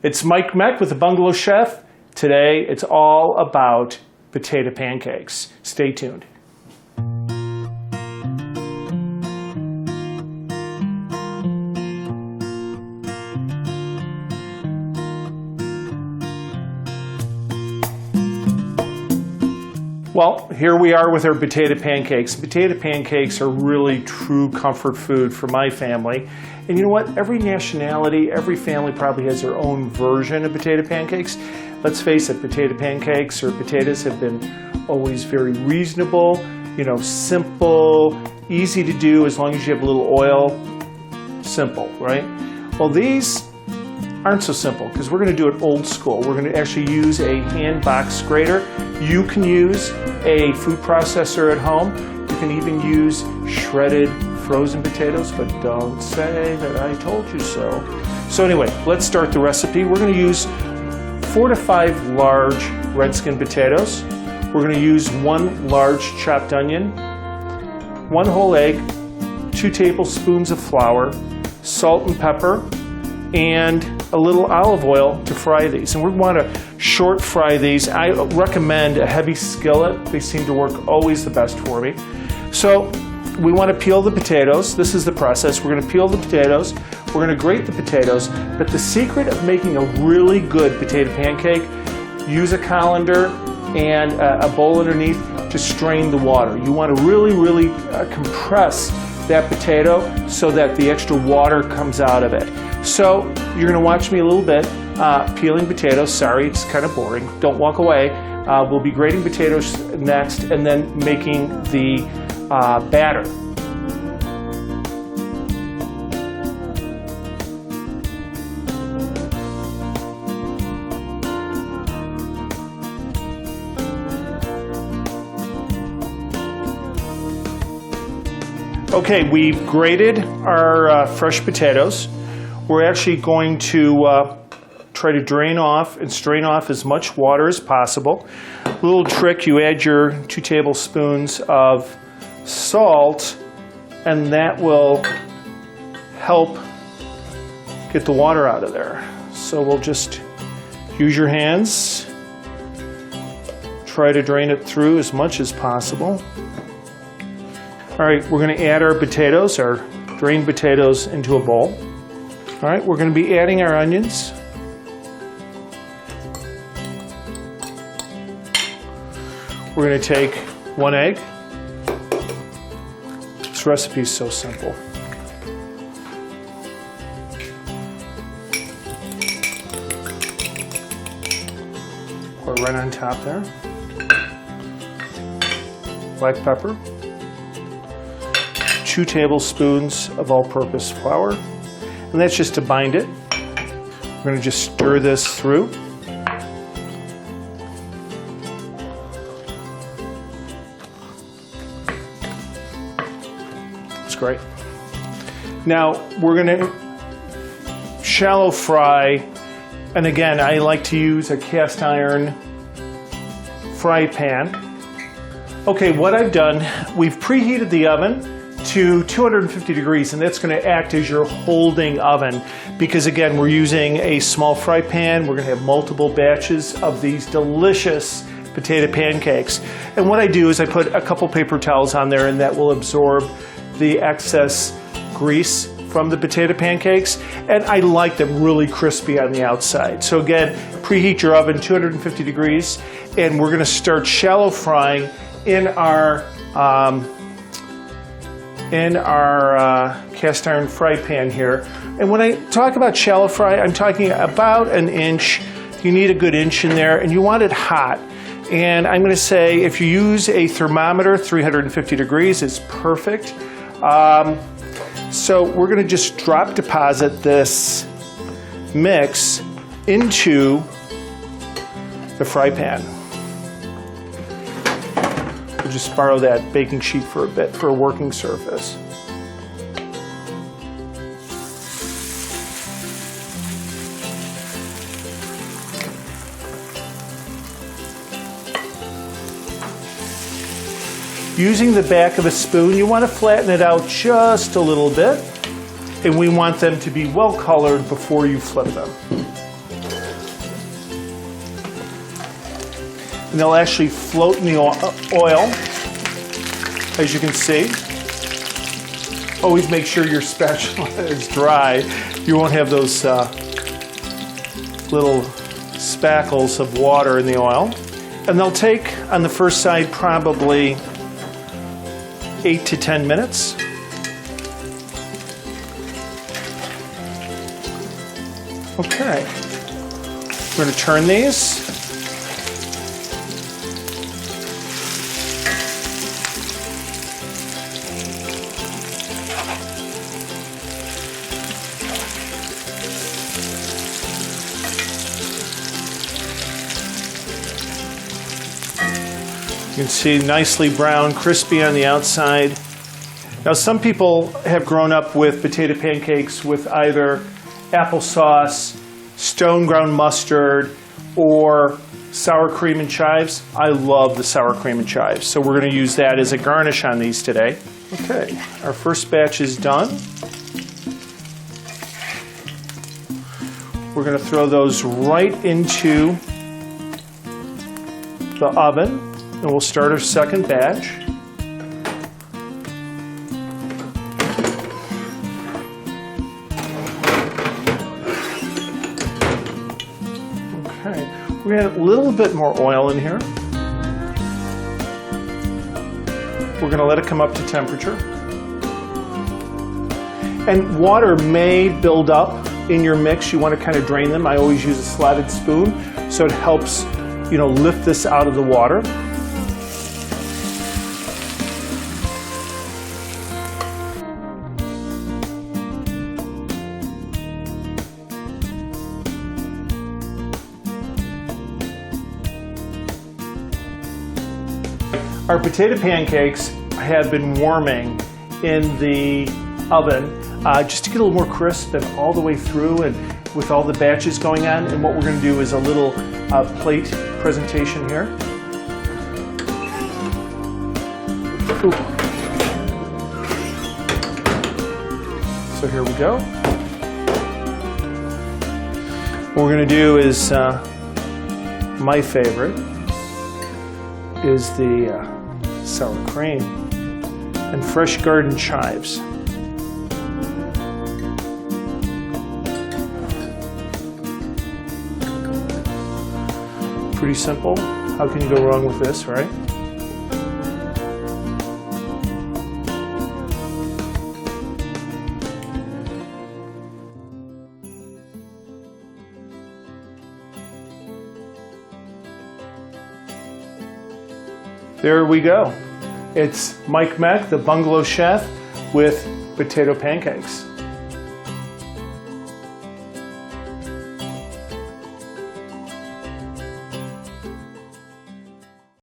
It's Mike Meck with the Bungalow Chef. Today it's all about potato pancakes. Stay tuned. Well, here we are with our potato pancakes. Potato pancakes are really true comfort food for my family. And you know what? Every nationality, every family probably has their own version of potato pancakes. Let's face it, potato pancakes or potatoes have been always very reasonable, simple, easy to do as long as you have a little oil. Simple, right? Well, these aren't so simple because we're going to do it old school. We're going to actually use a hand box grater. You can use a food processor at home. You can even use shredded frozen potatoes, but don't say that I told you so. So anyway, let's start the recipe. We're going to use 4 to 5 large red skin potatoes. We're going to use 1 large chopped onion, 1 whole egg, 2 tablespoons of flour, salt and pepper, and a little olive oil to fry these. And we want to short fry these. I recommend a heavy skillet. They seem to work always the best for me. So we want to peel the potatoes. This is the process. We're going to peel the potatoes. We're going to grate the potatoes. But the secret of making a really good potato pancake, use a colander and a bowl underneath to strain the water. You want to really compress that potato so that the extra water comes out of it. So you're going to watch me a little bit peeling potatoes. Sorry, it's kind of boring. Don't walk away. We'll be grating potatoes next and then making the batter. Okay, we've grated our fresh potatoes. We're actually going to try to drain off and strain off as much water as possible. Little trick, you add your 2 tablespoons of salt, and that will help get the water out of there. So we'll just use your hands, try to drain it through as much as possible. All right, we're going to add our potatoes, our drained potatoes, into a bowl. All right, we're going to be adding our onions. We're going to take 1 egg. This recipe is so simple. Pour right on top there. Black pepper. 2 tablespoons of all-purpose flour. And that's just to bind it. We're going to just stir this through. That's great. Now we're going to shallow fry, and again, I like to use a cast iron fry pan. Okay, what I've done, we've preheated the oven to 250 degrees, and that's going to act as your holding oven because again we're using a small fry pan. We're going to have multiple batches of these delicious potato pancakes, and what I do is I put a couple paper towels on there, and that will absorb the excess grease from the potato pancakes, and I like them really crispy on the outside. So again, preheat your oven 250 degrees, and we're going to start shallow frying in our cast iron fry pan here. And when I talk about shallow fry, I'm talking about 1 inch. You need a good inch in there, and you want it hot. And I'm going to say if you use a thermometer, 350 degrees is perfect. So we're going to just drop deposit this mix into the fry pan. We'll just borrow that baking sheet for a bit for a working surface. Using the back of a spoon, you want to flatten it out just a little bit, and we want them to be well colored before you flip them. and they'll actually float in the oil, as you can see. Always make sure your spatula is dry. You won't have those little spackles of water in the oil. And they'll take, on the first side, probably 8 to 10 minutes. Okay. We're going to turn these. You can see nicely brown, crispy on the outside. Now, some people have grown up with potato pancakes with either applesauce, stone ground mustard, or sour cream and chives. I love the sour cream and chives, so we're going to use that as a garnish on these today. Okay, our first batch is done. We're going to throw those right into the oven. And we'll start our second batch. Okay, we're going to add a little bit more oil in here. We're going to let it come up to temperature. And water may build up in your mix. You want to kind of drain them. I always use a slotted spoon, so it helps, lift this out of the water. Our potato pancakes have been warming in the oven just to get a little more crisp and all the way through, and with all the batches going on. And what we're going to do is a little plate presentation here. Ooh. So here we go. What we're going to do is, my favorite is the sour cream and fresh garden chives. Pretty simple. How can you go wrong with this, right? There we go. It's Mike Mack, the Bungalow chef, with potato pancakes.